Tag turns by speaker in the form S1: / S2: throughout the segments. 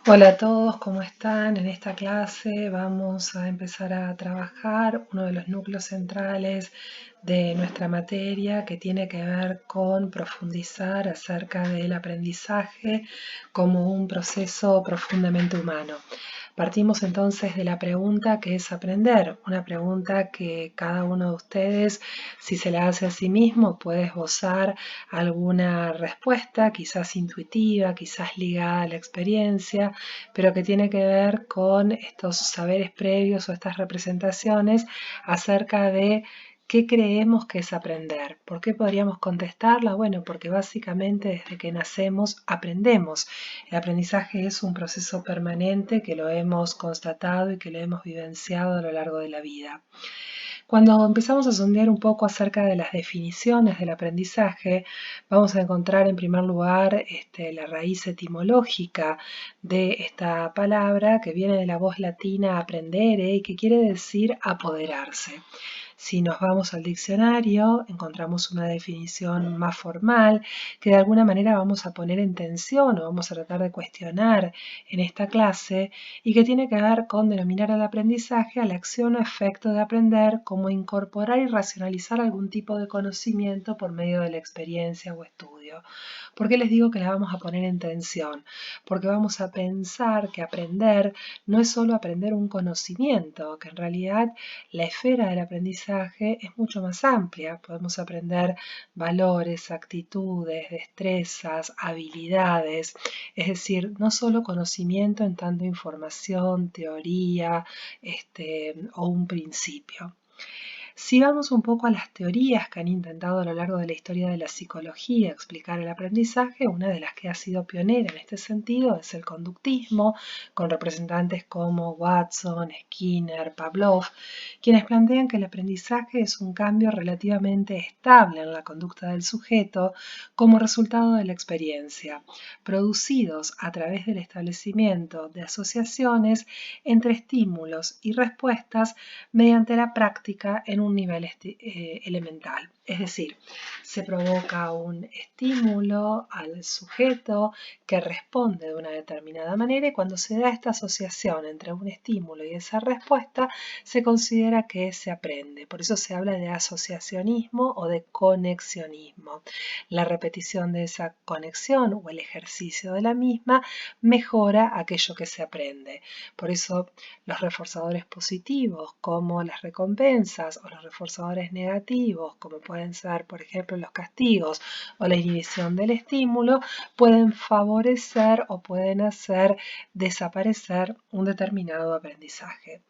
S1: Hola a todos, ¿cómo están? En esta clase vamos a empezar a trabajar uno de los núcleos centrales de nuestra materia que tiene que ver con profundizar acerca del aprendizaje como un proceso profundamente humano. Partimos entonces de la pregunta que es aprender, una pregunta que cada uno de ustedes, si se la hace a sí mismo, puede esbozar alguna respuesta, quizás intuitiva, quizás ligada a la experiencia, pero que tiene que ver con estos saberes previos o estas representaciones acerca de ¿qué creemos que es aprender? ¿Por qué podríamos contestarla? Bueno, porque básicamente desde que nacemos aprendemos. El aprendizaje es un proceso permanente que lo hemos constatado y que lo hemos vivenciado a lo largo de la vida. Cuando empezamos a sondear un poco acerca de las definiciones del aprendizaje, vamos a encontrar en primer lugar la raíz etimológica de esta palabra que viene de la voz latina aprendere y que quiere decir apoderarse. Si nos vamos al diccionario, encontramos una definición más formal que de alguna manera vamos a poner en tensión o vamos a tratar de cuestionar en esta clase y que tiene que ver con denominar al aprendizaje a la acción o efecto de aprender como incorporar y racionalizar algún tipo de conocimiento por medio de la experiencia o estudio. ¿Por qué les digo que la vamos a poner en tensión? Porque vamos a pensar que aprender no es solo aprender un conocimiento, que en realidad la esfera del aprendizaje es mucho más amplia. Podemos aprender valores, actitudes, destrezas, habilidades, es decir, no solo conocimiento en tanto información, teoría o un principio. Si vamos un poco a las teorías que han intentado a lo largo de la historia de la psicología explicar el aprendizaje, una de las que ha sido pionera en este sentido es el conductismo, con representantes como Watson, Skinner, Pavlov, quienes plantean que el aprendizaje es un cambio relativamente estable en la conducta del sujeto como resultado de la experiencia, producidos a través del establecimiento de asociaciones entre estímulos y respuestas mediante la práctica en un nivel elemental. Es decir, se provoca un estímulo al sujeto que responde de una determinada manera y cuando se da esta asociación entre un estímulo y esa respuesta, se considera que se aprende. Por eso se habla de asociacionismo o de conexionismo. La repetición de esa conexión o el ejercicio de la misma mejora aquello que se aprende. Por eso los reforzadores positivos como las recompensas o los reforzadores negativos como pueden ser por ejemplo los castigos o la inhibición del estímulo pueden favorecer o pueden hacer desaparecer un determinado aprendizaje.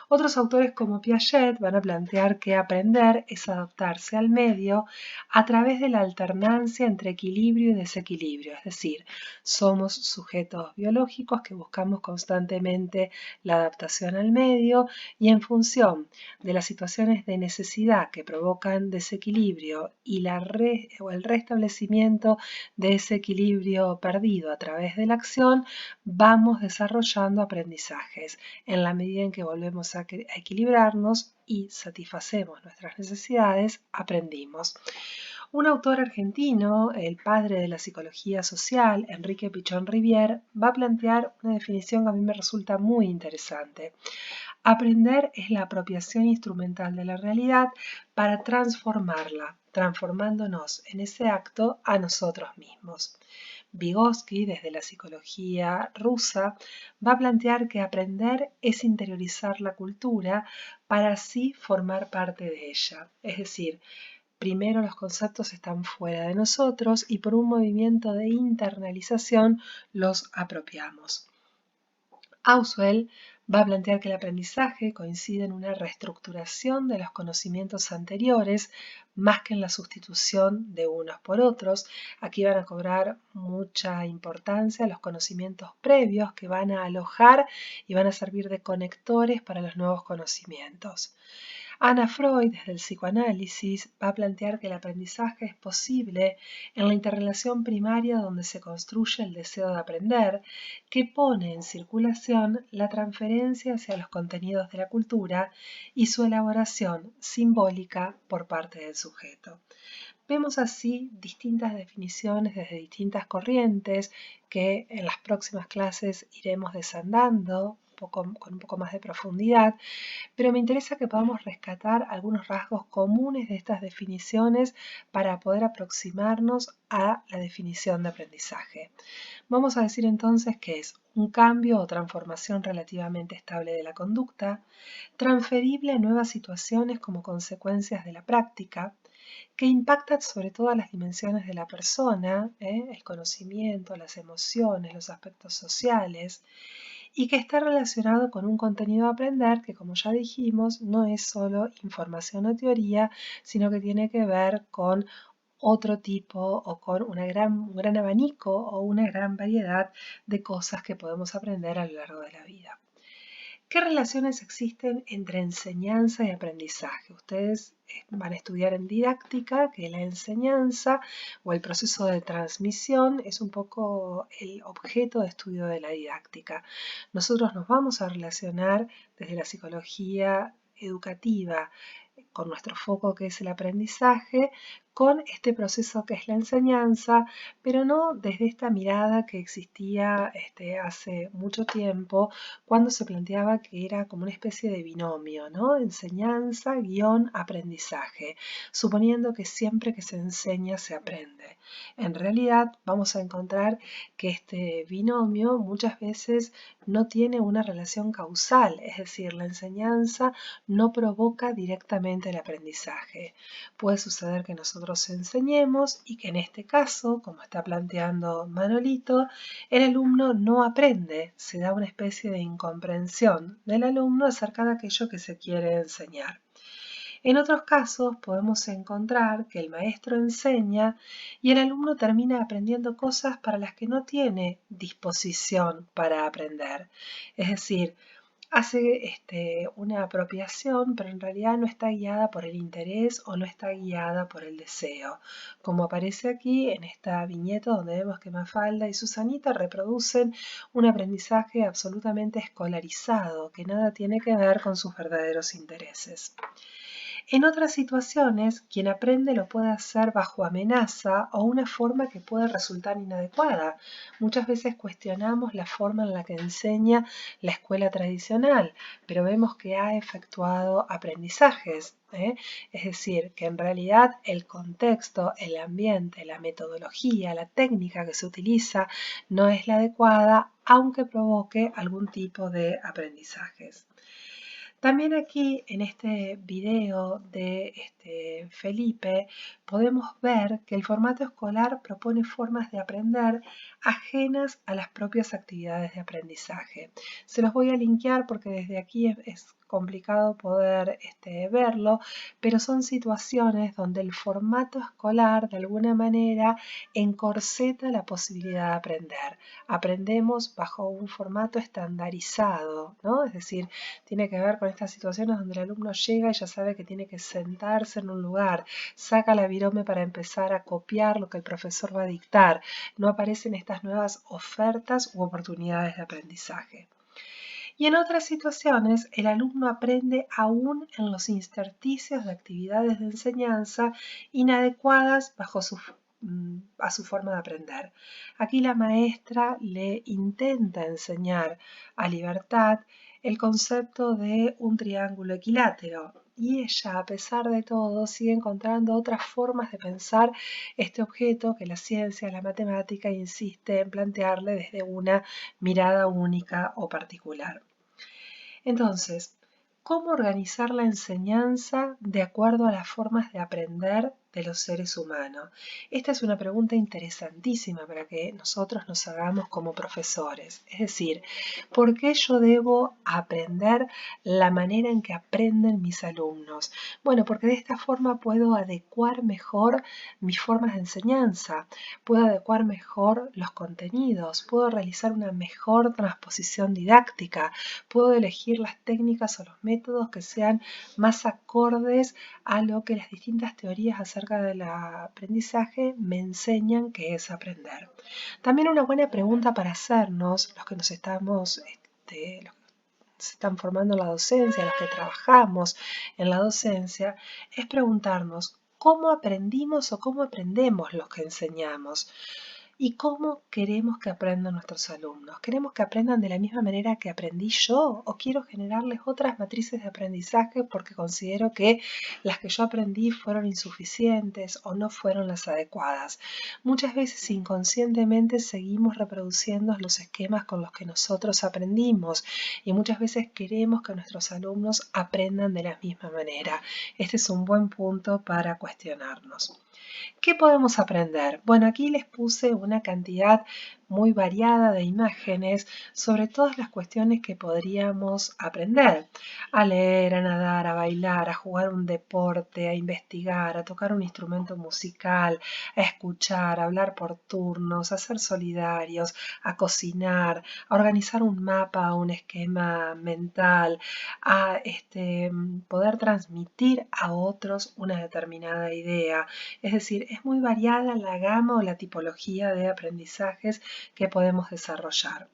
S1: Otros autores como Piaget van a plantear que aprender es adaptarse al medio a través de la alternancia entre equilibrio y desequilibrio, es decir, somos sujetos biológicos que buscamos constantemente la adaptación al medio y en función de las situaciones de necesidad que provocan desequilibrio y el restablecimiento de ese equilibrio perdido a través de la acción, vamos desarrollando aprendizajes. En la medida en que volvemos a equilibrarnos y satisfacemos nuestras necesidades, aprendimos. Un autor argentino, el padre de la psicología social, Enrique Pichón Rivière, va a plantear una definición que a mí me resulta muy interesante. Aprender es la apropiación instrumental de la realidad para transformarla, transformándonos en ese acto a nosotros mismos. Vygotsky, desde la psicología rusa, va a plantear que aprender es interiorizar la cultura para así formar parte de ella. Es decir, primero los conceptos están fuera de nosotros y por un movimiento de internalización los apropiamos. Auswell va a plantear que el aprendizaje coincide en una reestructuración de los conocimientos anteriores más que en la sustitución de unos por otros. Aquí van a cobrar mucha importancia los conocimientos previos que van a alojar y van a servir de conectores para los nuevos conocimientos. Anna Freud, desde el psicoanálisis, va a plantear que el aprendizaje es posible en la interrelación primaria donde se construye el deseo de aprender, que pone en circulación la transferencia hacia los contenidos de la cultura y su elaboración simbólica por parte del sujeto. Vemos así distintas definiciones desde distintas corrientes que en las próximas clases iremos desandando con un poco más de profundidad, pero me interesa que podamos rescatar algunos rasgos comunes de estas definiciones para poder aproximarnos a la definición de aprendizaje. Vamos a decir entonces que es un cambio o transformación relativamente estable de la conducta, transferible a nuevas situaciones como consecuencias de la práctica, que impacta sobre todas las dimensiones de la persona, el conocimiento, las emociones, los aspectos sociales, y que está relacionado con un contenido a aprender que, como ya dijimos, no es solo información o teoría, sino que tiene que ver con otro tipo o con un gran abanico o una gran variedad de cosas que podemos aprender a lo largo de la vida. ¿Qué relaciones existen entre enseñanza y aprendizaje? Ustedes van a estudiar en didáctica que la enseñanza o el proceso de transmisión es un poco el objeto de estudio de la didáctica. Nosotros nos vamos a relacionar desde la psicología educativa con nuestro foco que es el aprendizaje, con este proceso que es la enseñanza, pero no desde esta mirada que existía hace mucho tiempo, cuando se planteaba que era como una especie de binomio, ¿no? Enseñanza-aprendizaje, suponiendo que siempre que se enseña se aprende. En realidad vamos a encontrar que este binomio muchas veces no tiene una relación causal, es decir, la enseñanza no provoca directamente el aprendizaje. Puede suceder que nosotros enseñemos y que en este caso, como está planteando Manolito, el alumno no aprende, se da una especie de incomprensión del alumno acerca de aquello que se quiere enseñar. En otros casos podemos encontrar que el maestro enseña y el alumno termina aprendiendo cosas para las que no tiene disposición para aprender. Es decir, hace una apropiación, pero en realidad no está guiada por el interés o no está guiada por el deseo. Como aparece aquí en esta viñeta donde vemos que Mafalda y Susanita reproducen un aprendizaje absolutamente escolarizado, que nada tiene que ver con sus verdaderos intereses. En otras situaciones, quien aprende lo puede hacer bajo amenaza o una forma que puede resultar inadecuada. Muchas veces cuestionamos la forma en la que enseña la escuela tradicional, pero vemos que ha efectuado aprendizajes. Es decir, que en realidad el contexto, el ambiente, la metodología, la técnica que se utiliza no es la adecuada, aunque provoque algún tipo de aprendizajes. También aquí en este video de Felipe podemos ver que el formato escolar propone formas de aprender ajenas a las propias actividades de aprendizaje. Se los voy a linkear porque desde aquí es complicado poder verlo, pero son situaciones donde el formato escolar de alguna manera encorseta la posibilidad de aprender. Aprendemos bajo un formato estandarizado, ¿no? Es decir, tiene que ver con estas situaciones donde el alumno llega y ya sabe que tiene que sentarse en un lugar, saca la virome para empezar a copiar lo que el profesor va a dictar. No aparecen estas nuevas ofertas u oportunidades de aprendizaje. Y en otras situaciones, el alumno aprende aún en los intersticios de actividades de enseñanza inadecuadas a su forma de aprender. Aquí la maestra le intenta enseñar a Libertad el concepto de un triángulo equilátero y ella, a pesar de todo, sigue encontrando otras formas de pensar este objeto que la ciencia, la matemática insiste en plantearle desde una mirada única o particular. Entonces, ¿cómo organizar la enseñanza de acuerdo a las formas de aprender de los seres humanos? Esta es una pregunta interesantísima para que nosotros nos hagamos como profesores. Es decir, ¿por qué yo debo aprender la manera en que aprenden mis alumnos? Bueno, porque de esta forma puedo adecuar mejor mis formas de enseñanza, puedo adecuar mejor los contenidos, puedo realizar una mejor transposición didáctica, puedo elegir las técnicas o los métodos que sean más acordes a lo que las distintas teorías acerca del aprendizaje me enseñan que es aprender. También una buena pregunta para hacernos, los que se están formando en la docencia, los que trabajamos en la docencia, es preguntarnos cómo aprendimos o cómo aprendemos los que enseñamos. ¿Y cómo queremos que aprendan nuestros alumnos? ¿Queremos que aprendan de la misma manera que aprendí yo? ¿O quiero generarles otras matrices de aprendizaje porque considero que las que yo aprendí fueron insuficientes o no fueron las adecuadas? Muchas veces inconscientemente seguimos reproduciendo los esquemas con los que nosotros aprendimos y muchas veces queremos que nuestros alumnos aprendan de la misma manera. Este es un buen punto para cuestionarnos. ¿Qué podemos aprender? Bueno, aquí les puse una cantidad muy variada de imágenes sobre todas las cuestiones que podríamos aprender. A leer, a nadar, a bailar, a jugar un deporte, a investigar, a tocar un instrumento musical, a escuchar, a hablar por turnos, a ser solidarios, a cocinar, a organizar un mapa, un esquema mental, a poder transmitir a otros una determinada idea. Es decir, es muy variada la gama o la tipología de aprendizajes que podemos desarrollar.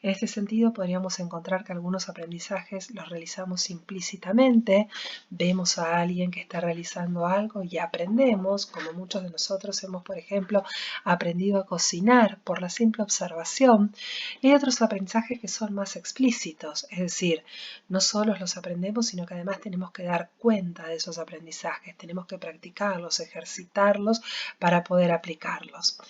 S1: En este sentido, podríamos encontrar que algunos aprendizajes los realizamos implícitamente, vemos a alguien que está realizando algo y aprendemos, como muchos de nosotros hemos, por ejemplo, aprendido a cocinar por la simple observación, y hay otros aprendizajes que son más explícitos, es decir, no solo los aprendemos, sino que además tenemos que dar cuenta de esos aprendizajes, tenemos que practicarlos, ejercitarlos para poder aplicarlos.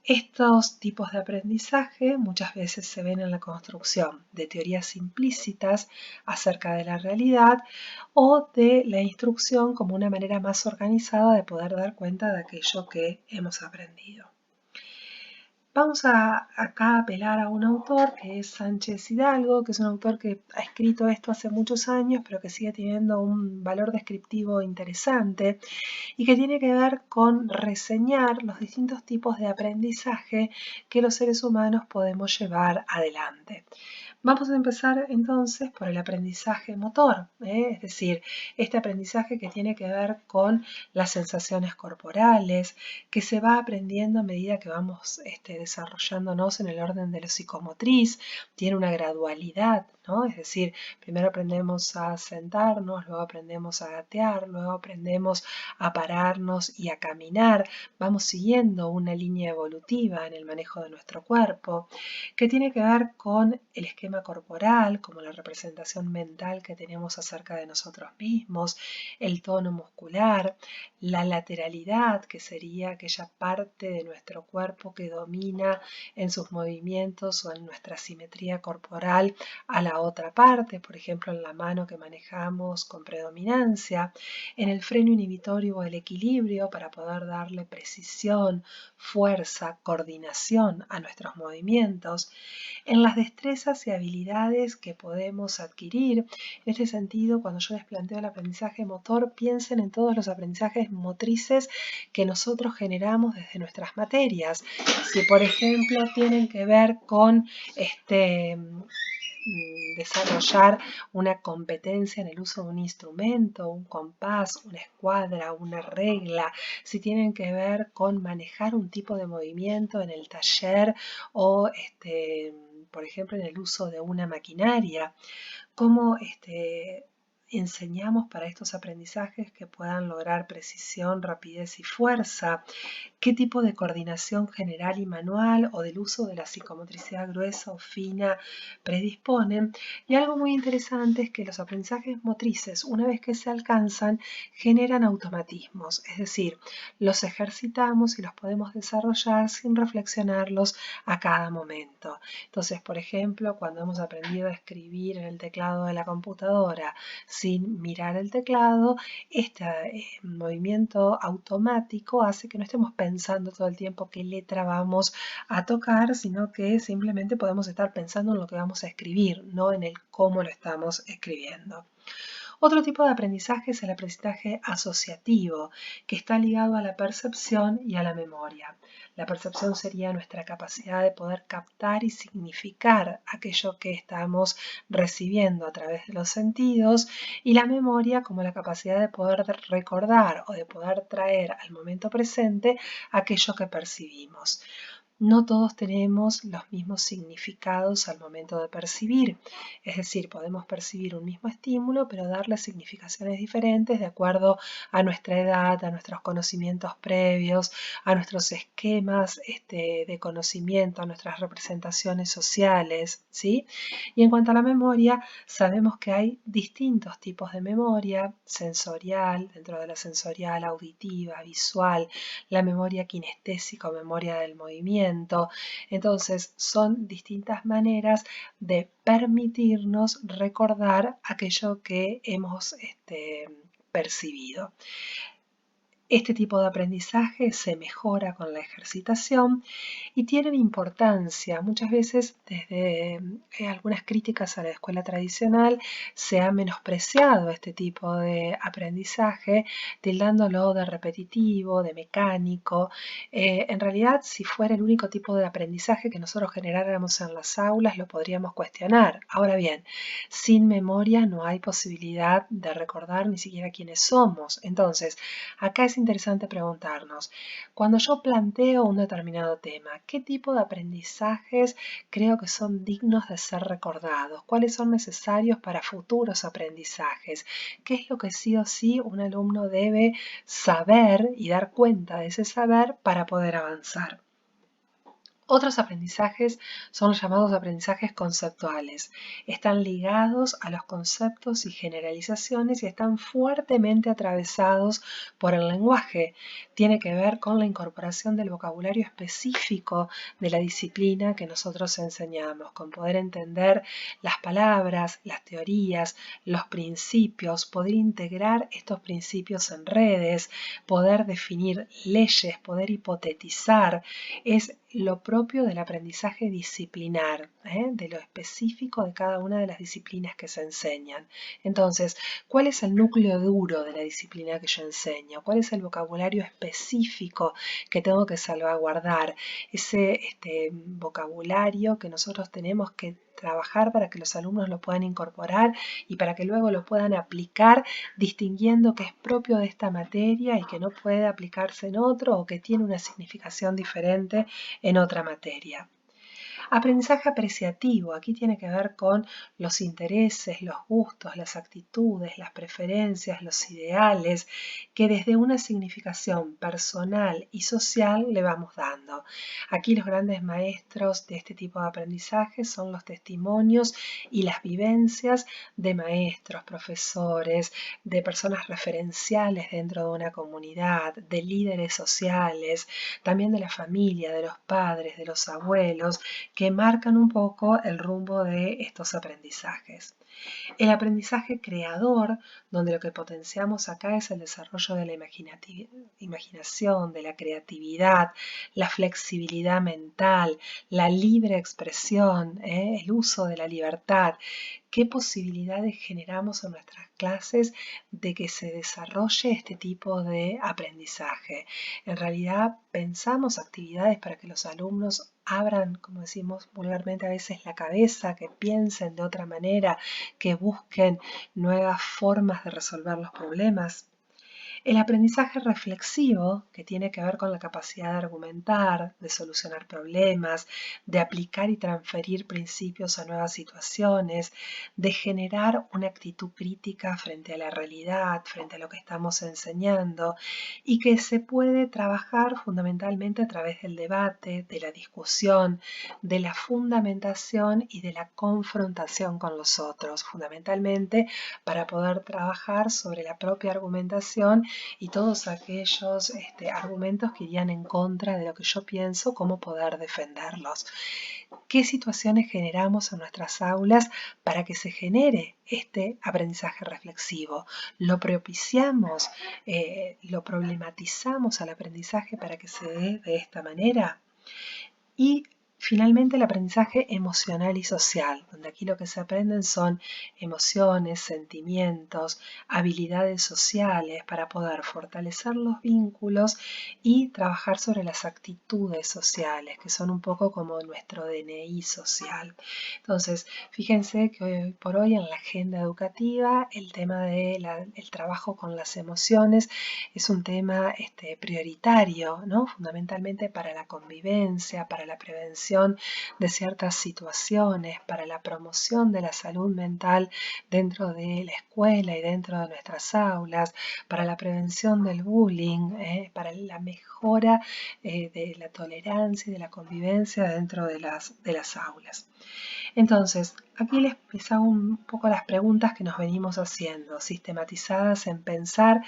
S1: Estos tipos de aprendizaje muchas veces se ven en la construcción de teorías implícitas acerca de la realidad o de la instrucción como una manera más organizada de poder dar cuenta de aquello que hemos aprendido. Vamos acá a apelar a un autor que es Sánchez Hidalgo, que es un autor que ha escrito esto hace muchos años, pero que sigue teniendo un valor descriptivo interesante y que tiene que ver con reseñar los distintos tipos de aprendizaje que los seres humanos podemos llevar adelante. Vamos a empezar entonces por el aprendizaje motor, es decir, este aprendizaje que tiene que ver con las sensaciones corporales, que se va aprendiendo a medida que vamos desarrollándonos en el orden de lo psicomotriz, tiene una gradualidad, ¿no? Es decir, primero aprendemos a sentarnos, luego aprendemos a gatear, luego aprendemos a pararnos y a caminar, vamos siguiendo una línea evolutiva en el manejo de nuestro cuerpo, que tiene que ver con el esquema corporal, como la representación mental que tenemos acerca de nosotros mismos, el tono muscular, la lateralidad, que sería aquella parte de nuestro cuerpo que domina en sus movimientos o en nuestra simetría corporal a la otra parte, por ejemplo en la mano que manejamos con predominancia, en el freno inhibitorio o el equilibrio para poder darle precisión, fuerza, coordinación a nuestros movimientos, en las destrezas y habilidades que podemos adquirir. En este sentido, cuando yo les planteo el aprendizaje motor, piensen en todos los aprendizajes motrices que nosotros generamos desde nuestras materias. Si, por ejemplo, tienen que ver con desarrollar una competencia en el uso de un instrumento, un compás, una escuadra, una regla, si tienen que ver con manejar un tipo de movimiento en el taller o por ejemplo en el uso de una maquinaria, cómo enseñamos para estos aprendizajes que puedan lograr precisión, rapidez y fuerza, qué tipo de coordinación general y manual o del uso de la psicomotricidad gruesa o fina predisponen. Y algo muy interesante es que los aprendizajes motrices, una vez que se alcanzan, generan automatismos, es decir, los ejercitamos y los podemos desarrollar sin reflexionarlos a cada momento. Entonces, por ejemplo, cuando hemos aprendido a escribir en el teclado de la computadora sin mirar el teclado, este movimiento automático hace que no estemos pensando todo el tiempo qué letra vamos a tocar, sino que simplemente podemos estar pensando en lo que vamos a escribir, no en el cómo lo estamos escribiendo. Otro tipo de aprendizaje es el aprendizaje asociativo, que está ligado a la percepción y a la memoria. La percepción sería nuestra capacidad de poder captar y significar aquello que estamos recibiendo a través de los sentidos, y la memoria como la capacidad de poder recordar o de poder traer al momento presente aquello que percibimos. no todos tenemos los mismos significados al momento de percibir. Es decir, podemos percibir un mismo estímulo, pero darle significaciones diferentes de acuerdo a nuestra edad, a nuestros conocimientos previos, a nuestros esquemas de conocimiento, a nuestras representaciones sociales, ¿sí? Y en cuanto a la memoria, sabemos que hay distintos tipos de memoria: sensorial, dentro de la sensorial, auditiva, visual, la memoria kinestésica o memoria del movimiento. Entonces, son distintas maneras de permitirnos recordar aquello que hemos percibido. Este tipo de aprendizaje se mejora con la ejercitación y tienen importancia. Muchas veces desde algunas críticas a la escuela tradicional se ha menospreciado este tipo de aprendizaje, tildándolo de repetitivo, de mecánico. En realidad, si fuera el único tipo de aprendizaje que nosotros generáramos en las aulas, lo podríamos cuestionar. Ahora bien, sin memoria no hay posibilidad de recordar ni siquiera quiénes somos. Entonces, acá es interesante preguntarnos, cuando yo planteo un determinado tema, ¿qué tipo de aprendizajes creo que son dignos de ser recordados? ¿Cuáles son necesarios para futuros aprendizajes? ¿Qué es lo que sí o sí un alumno debe saber y dar cuenta de ese saber para poder avanzar? Otros aprendizajes son los llamados aprendizajes conceptuales. Están ligados a los conceptos y generalizaciones y están fuertemente atravesados por el lenguaje. Tiene que ver con la incorporación del vocabulario específico de la disciplina que nosotros enseñamos, con poder entender las palabras, las teorías, los principios, poder integrar estos principios en redes, poder definir leyes, poder hipotetizar. Es lo propio del aprendizaje disciplinar, de lo específico de cada una de las disciplinas que se enseñan. Entonces, ¿cuál es el núcleo duro de la disciplina que yo enseño? ¿Cuál es el vocabulario específico que tengo que salvaguardar? Ese vocabulario que nosotros tenemos que trabajar para que los alumnos lo puedan incorporar y para que luego lo puedan aplicar, distinguiendo que es propio de esta materia y que no puede aplicarse en otro o que tiene una significación diferente en otra materia. Aprendizaje apreciativo, aquí tiene que ver con los intereses, los gustos, las actitudes, las preferencias, los ideales, que desde una significación personal y social le vamos dando. Aquí los grandes maestros de este tipo de aprendizaje son los testimonios y las vivencias de maestros, profesores, de personas referenciales dentro de una comunidad, de líderes sociales, también de la familia, de los padres, de los abuelos, que marcan un poco el rumbo de estos aprendizajes. El aprendizaje creador, donde lo que potenciamos acá es el desarrollo de la imaginación, de la creatividad, la flexibilidad mental, la libre expresión, el uso de la libertad. ¿Qué posibilidades generamos en nuestras clases de que se desarrolle este tipo de aprendizaje? En realidad pensamos actividades para que los alumnos abran, como decimos vulgarmente a veces, la cabeza, que piensen de otra manera, que busquen nuevas formas de resolver los problemas. El aprendizaje reflexivo, que tiene que ver con la capacidad de argumentar, de solucionar problemas, de aplicar y transferir principios a nuevas situaciones, de generar una actitud crítica frente a la realidad, frente a lo que estamos enseñando, y que se puede trabajar fundamentalmente a través del debate, de la discusión, de la fundamentación y de la confrontación con los otros, fundamentalmente para poder trabajar sobre la propia argumentación y todos aquellos argumentos que irían en contra de lo que yo pienso, cómo poder defenderlos. ¿Qué situaciones generamos en nuestras aulas para que se genere este aprendizaje reflexivo? ¿Lo propiciamos, lo problematizamos al aprendizaje para que se dé de esta manera? Y Finalmente, el aprendizaje emocional y social, donde aquí lo que se aprenden son emociones, sentimientos, habilidades sociales para poder fortalecer los vínculos y trabajar sobre las actitudes sociales, que son un poco como nuestro DNI social. Entonces, fíjense que hoy por hoy en la agenda educativa el tema del trabajo con las emociones es un tema prioritario, ¿no? Fundamentalmente para la convivencia, para la prevención de ciertas situaciones, para la promoción de la salud mental dentro de la escuela y dentro de nuestras aulas, para la prevención del bullying, para la mejora de la tolerancia y de la convivencia dentro de las aulas. Entonces, aquí les hago un poco las preguntas que nos venimos haciendo, sistematizadas en pensar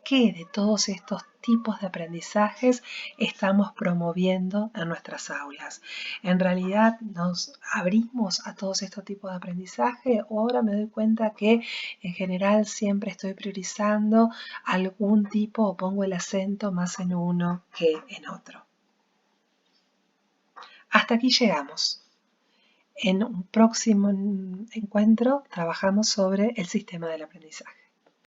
S1: qué de todos estos tipos de aprendizajes estamos promoviendo en nuestras aulas. ¿En realidad nos abrimos a todos estos tipos de aprendizaje o ahora me doy cuenta que en general siempre estoy priorizando algún tipo o pongo el acento más en uno que en otro? Hasta aquí llegamos. En un próximo encuentro trabajamos sobre el sistema del aprendizaje.